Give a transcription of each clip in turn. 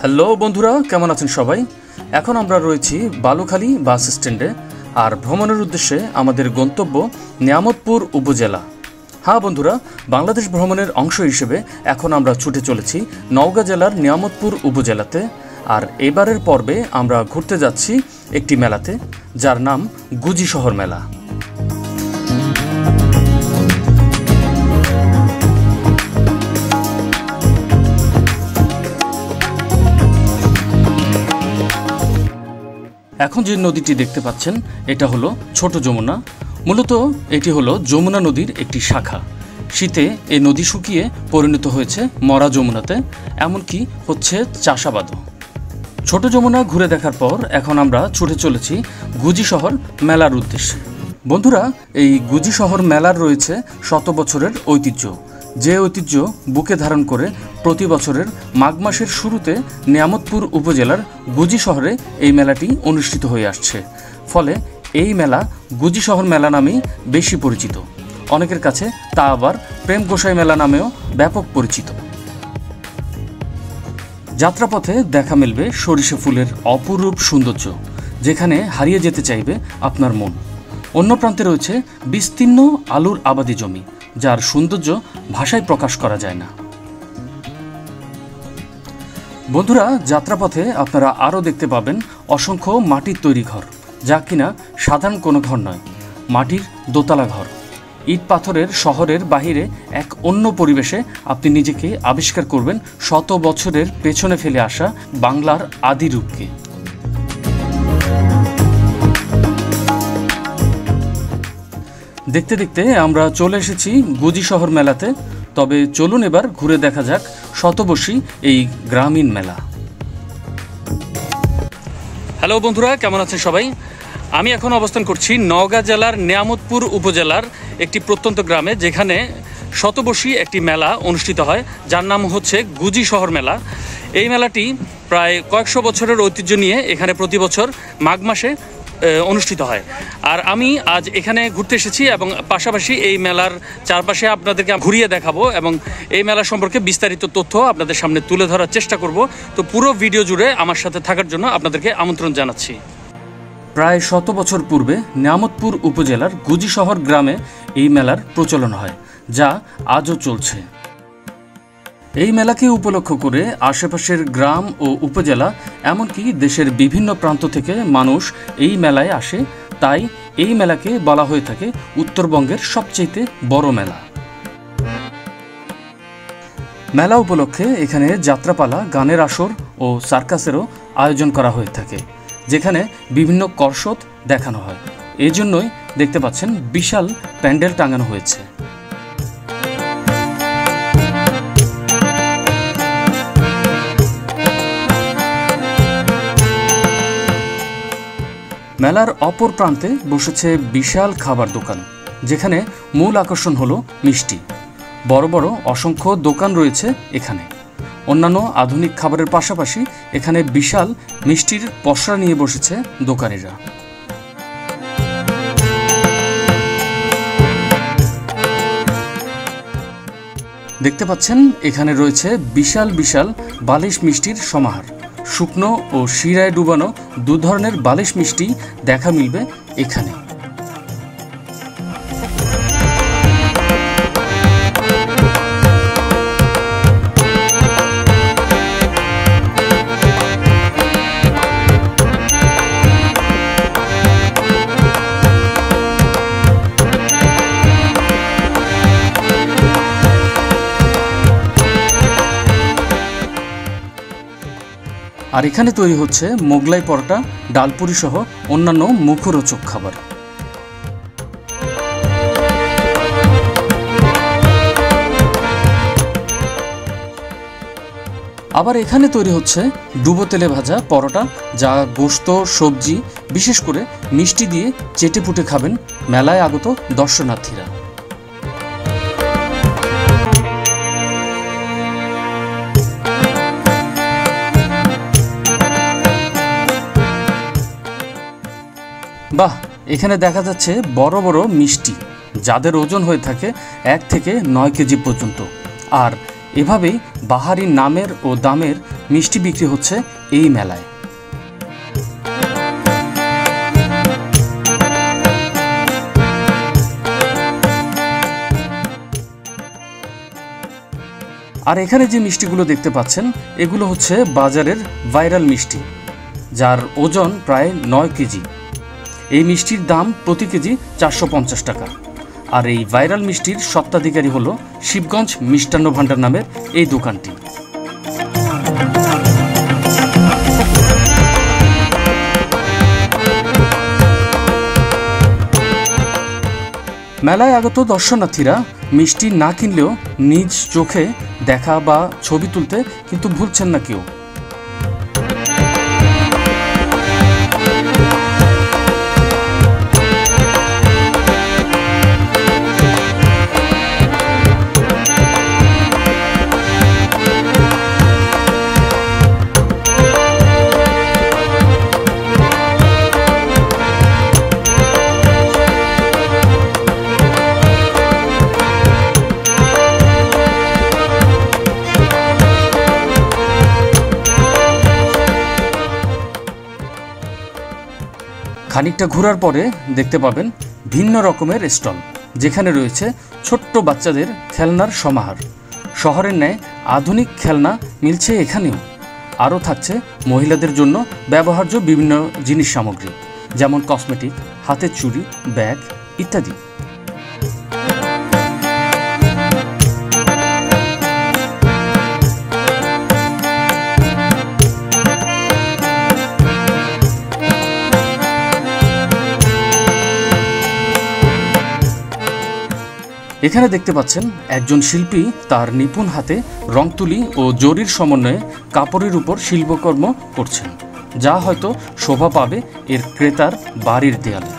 Hello বন্ধুরা, কেমন আছেন সবাই? এখন আমরা রয়েছি বালুখালী বাস স্ট্যান্ডে। আর ভ্রমণের উদ্দেশ্যে আমাদের গন্তব্য নিয়ামতপুর উপজেলা। হ্যাঁ বন্ধুরা, বাংলাদেশ ভ্রমণের অংশ হিসেবে এখন আমরা ছুটে চলেছি নওগাঁ জেলার নিয়ামতপুর উপজেলাতে। আর এবারের পর্বে আমরা ঘুরতে যাচ্ছি একটি মেলাতে, যার নাম গুজি শহর মেলা। এখন যে নদীটি দেখতে পাচ্ছেন এটা হলো ছোট যমুনা। মূলত এটি হলো যমুনা নদীর একটি শাখা। শীতে এই নদী শুকিয়ে পরিণত হয়েছে মরা যমুনাতে, এমনকি হচ্ছে চাষাবাদও। ছোট যমুনা ঘুরে দেখার পর এখন আমরা ছুটে চলেছি গুজি শহর মেলার উদ্দেশ্যে। বন্ধুরা, এই গুজি শহর মেলার রয়েছে শত বছরের ঐতিহ্য, যে ঐতিহ্য বুকে ধারণ করে প্রতি বছরের মাঘ মাসের শুরুতে নিয়ামতপুর উপজেলার গুজি শহরে এই মেলাটি অনুষ্ঠিত হয়ে আসছে। ফলে এই মেলা গুজি শহর মেলা নামেই বেশি পরিচিত। অনেকের কাছে তা আবার প্রেম গোসাই মেলা নামেও ব্যাপক পরিচিত। যাত্রাপথে দেখা মিলবে সরিষা ফুলের অপরূপ সৌন্দর্য, যেখানে হারিয়ে যেতে চাইবে আপনার মন। অন্য প্রান্তে রয়েছে বিস্তীর্ণ আলুর আবাদি জমি, যার সৌন্দর্য ভাষায় প্রকাশ করা যায় না। বন্ধুরা, যাত্রাপথে আপনারা আরও দেখতে পাবেন অসংখ্য মাটির তৈরি ঘর, যা কিনা সাধারণ কোনো ঘর নয়, মাটির দোতলা ঘর। ইট পাথরের শহরের বাহিরে এক অন্য পরিবেশে আপনি নিজেকে আবিষ্কার করবেন শত বছরের পেছনে ফেলে আসা বাংলার আদি রূপকে। দেখতে দেখতে আমরা চলে এসেছি গুজি শহর মেলাতে। তবে চলুন এবার ঘুরে দেখা যাক শতবর্ষী এই গ্রামীণ মেলা। হ্যালো বন্ধুরা, কেমন আছেন সবাই? আমি এখন অবস্থান করছি নওগাঁ জেলার নিয়ামতপুর উপজেলার একটি প্রত্যন্ত গ্রামে, যেখানে শতবর্ষী একটি মেলা অনুষ্ঠিত হয়, যার নাম হচ্ছে গুজি শহর মেলা। এই মেলাটি প্রায় কয়েকশো বছরের ঐতিহ্য নিয়ে এখানে প্রতি বছর মাঘ মাসে অনুষ্ঠিত হয়। আর আমি আজ এখানে ঘুরতে এসেছি এবং পাশাপাশি এই মেলার চারপাশে আপনাদেরকে ঘুরিয়ে দেখাবো এবং এই মেলা সম্পর্কে বিস্তারিত তথ্য আপনাদের সামনে তুলে ধরার চেষ্টা করব। তো পুরো ভিডিও জুড়ে আমার সাথে থাকার জন্য আপনাদেরকে আমন্ত্রণ জানাচ্ছি। প্রায় শত বছর পূর্বে নিয়ামতপুর উপজেলার গুজি শহর গ্রামে এই মেলার প্রচলন হয়, যা আজও চলছে। এই মেলাকে উপলক্ষ করে আশেপাশের গ্রাম ও উপজেলা, এমনকি দেশের বিভিন্ন প্রান্ত থেকে মানুষ এই মেলায় আসে। তাই এই মেলাকে বলা হয়ে থাকে উত্তরবঙ্গের সবচেয়ে বড় মেলা। মেলা উপলক্ষে এখানে যাত্রাপালা, গানের আসর ও সার্কাসেরও আয়োজন করা হয়ে থাকে, যেখানে বিভিন্ন কর্সত দেখানো হয়। এজন্যই দেখতে পাচ্ছেন বিশাল প্যান্ডেল টাঙানো হয়েছে। মেলার অপর প্রান্তে বসেছে বিশাল খাবার দোকান, যেখানে মূল আকর্ষণ হলো মিষ্টি। বড় বড় অসংখ্য দোকান রয়েছে এখানে। অন্যান্য আধুনিক খাবারের পাশাপাশি এখানে বিশাল মিষ্টির পসরা নিয়ে বসেছে দোকানিরা। দেখতে পাচ্ছেন এখানে রয়েছে বিশাল বিশাল বালিশ মিষ্টির সমাহার। শুকনো ও শিরায় ডুবানো দু ধরনের বালিশ মিষ্টি দেখা মিলবে এখানে। আর এখানে তৈরি হচ্ছে মোগলাই পরোটা, ডালপুরি সহ অন্যান্য মুখরোচক খাবার। আবার এখানে তৈরি হচ্ছে ডুবো তেলে ভাজা পরোটা, যা গোশত, সবজি, বিশেষ করে মিষ্টি দিয়ে চেটে পুটে খাবেন মেলায় আগত দর্শনার্থীরা। বাহ, এখানে দেখা যাচ্ছে বড় বড় মিষ্টি, যাদের ওজন হয়ে থাকে 1 থেকে 9 কেজি পর্যন্ত। আর এভাবেই বাহারি নামের ও দামের মিষ্টি বিক্রি হচ্ছে এই মেলায়। আর এখানে যে মিষ্টিগুলো দেখতে পাচ্ছেন এগুলো হচ্ছে বাজারের ভাইরাল মিষ্টি, যার ওজন প্রায় 9 কেজি। এই মিষ্টির দাম প্রতি কেজি 450 টাকা। আর এই ভাইরাল মিষ্টির স্বত্বাধিকারী হলো শিবগঞ্জ মিষ্টান্ন ভাণ্ডার নামের এই দোকানটি। মেলায় আগত দর্শনার্থীরা মিষ্টি না কিনলেও নিজ চোখে দেখা বা ছবি তুলতে কিন্তু ভুলছেন না কেউ। খানিকটা ঘোরার পরে দেখতে পাবেন ভিন্ন রকমের স্টল, যেখানে রয়েছে ছোট্ট বাচ্চাদের খেলনার সমাহার। শহরের ন্যায় আধুনিক খেলনা মিলছে এখানেও। আরও থাকছে মহিলাদের জন্য ব্যবহার্য বিভিন্ন জিনিস সামগ্রী, যেমন কসমেটিক, হাতের চুড়ি, ব্যাগ ইত্যাদি। এখানে দেখতে পাচ্ছেন একজন শিল্পী তার নিপুণ হাতে রং তুলি ও জরির সমন্বয়ে কাপড়ের উপর শিল্পকর্ম করছেন, যা হয়তো শোভা পাবে এর ক্রেতার বাড়ির দেয়ালে।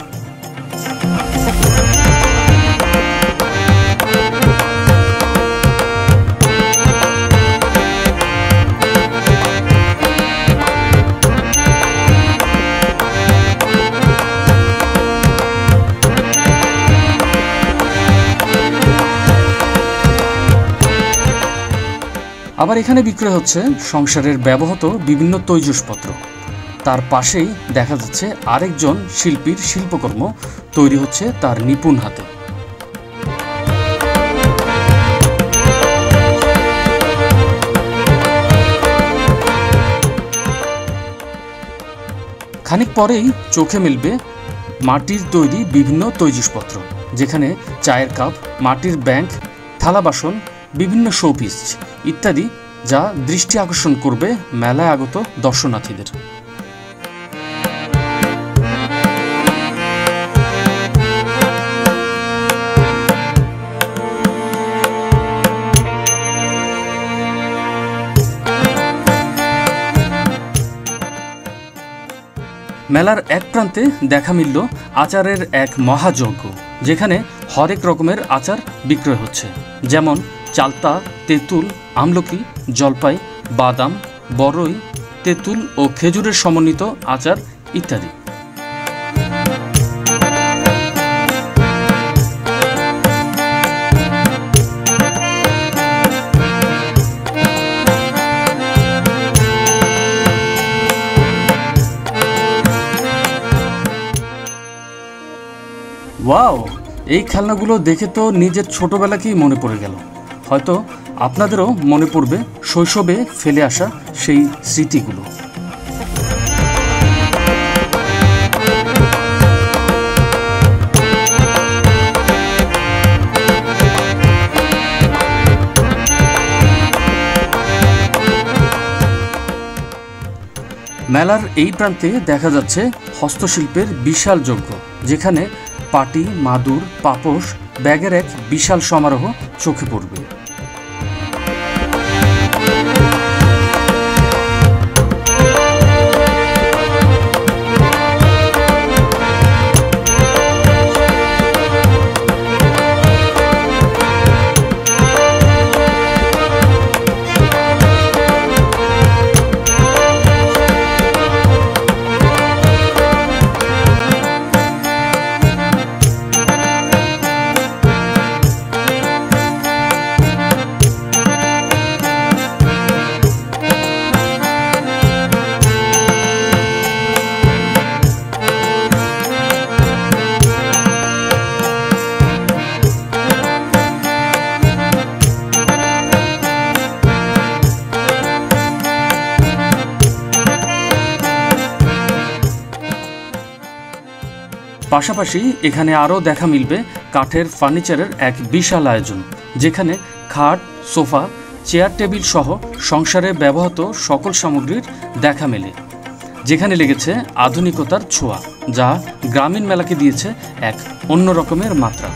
আবার এখানে বিক্রয় হচ্ছে সংসারের ব্যবহৃত বিভিন্ন তৈজসপত্র। তার পাশেই দেখা যাচ্ছে আরেকজন শিল্পীর শিল্পকর্ম তৈরি হচ্ছে তার নিপুণ হাতে। খানিক পরেই চোখে মিলবে মাটির তৈরি বিভিন্ন তৈজসপত্র, যেখানে চায়ের কাপ, মাটির ব্যাংক, থালা বাসন, বিভিন্ন শোপিস ইত্যাদি, যা দৃষ্টি আকর্ষণ করবে মেলায় আগত দর্শনার্থীদের। মেলার এক প্রান্তে দেখা মিলল আচারের এক মহাযজ্ঞ, যেখানে হরেক রকমের আচার বিক্রয় হচ্ছে, যেমন চালতা, তেঁতুল, আমলকি, জলপাই, বাদাম, বরই, তেঁতুল ও খেজুরের সমন্বিত আচার ইত্যাদি। ওয়াও, এই খেলনাগুলো দেখে তো নিজের ছোটবেলাকেই মনে পড়ে গেল। হয়তো আপনাদেরও মনে পড়বে শৈশবে ফেলে আসা সেই স্মৃতিগুলো। মেলার এই প্রান্তে দেখা যাচ্ছে হস্তশিল্পের বিশাল যজ্ঞ, যেখানে পাটি, মাদুর, পাপোশ, ব্যাগের এক বিশাল সমারোহ চোখে পড়বে। পাশাপাশি এখানে আরও দেখা মিলবে কাঠের ফার্নিচারের এক বিশাল আয়োজন, যেখানে খাট, সোফা, চেয়ার টেবিল সহ সংসারে ব্যবহৃত সকল সামগ্রীর দেখা মেলে, যেখানে লেগেছে আধুনিকতার ছোঁয়া, যা গ্রামীণ মেলাকে দিয়েছে এক অন্য রকমের মাত্রা।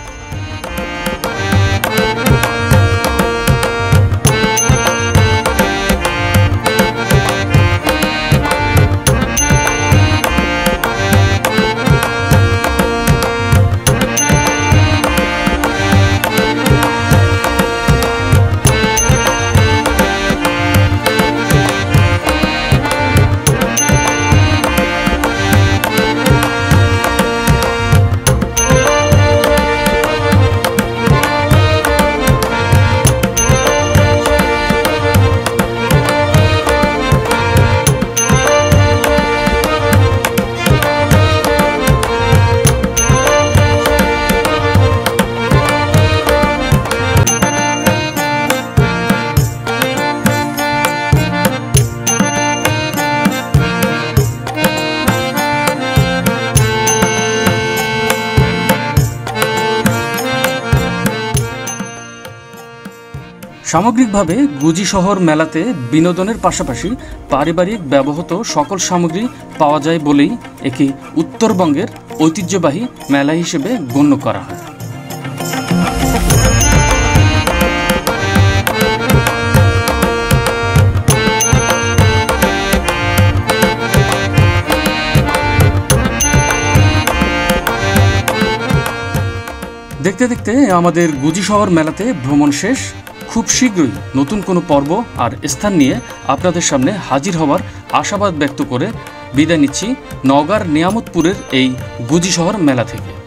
সামগ্রিকভাবে গুজি শহর মেলাতে বিনোদনের পাশাপাশি পারিবারিক ব্যবহৃত সকল সামগ্রী পাওয়া যায় বলেই একে উত্তরবঙ্গের ঐতিহ্যবাহী মেলা হিসেবে গণ্য করা হয়। দেখতে দেখতে আমাদের গুজি শহর মেলাতে ভ্রমণ শেষ। খুব শীঘ্রই নতুন কোনো পর্ব আর স্থান নিয়ে আপনাদের সামনে হাজির হওয়ার আশাবাদ ব্যক্ত করে বিদায় নিচ্ছি নওগাঁর নিয়ামতপুরের এই গুজি শহর মেলা থেকে।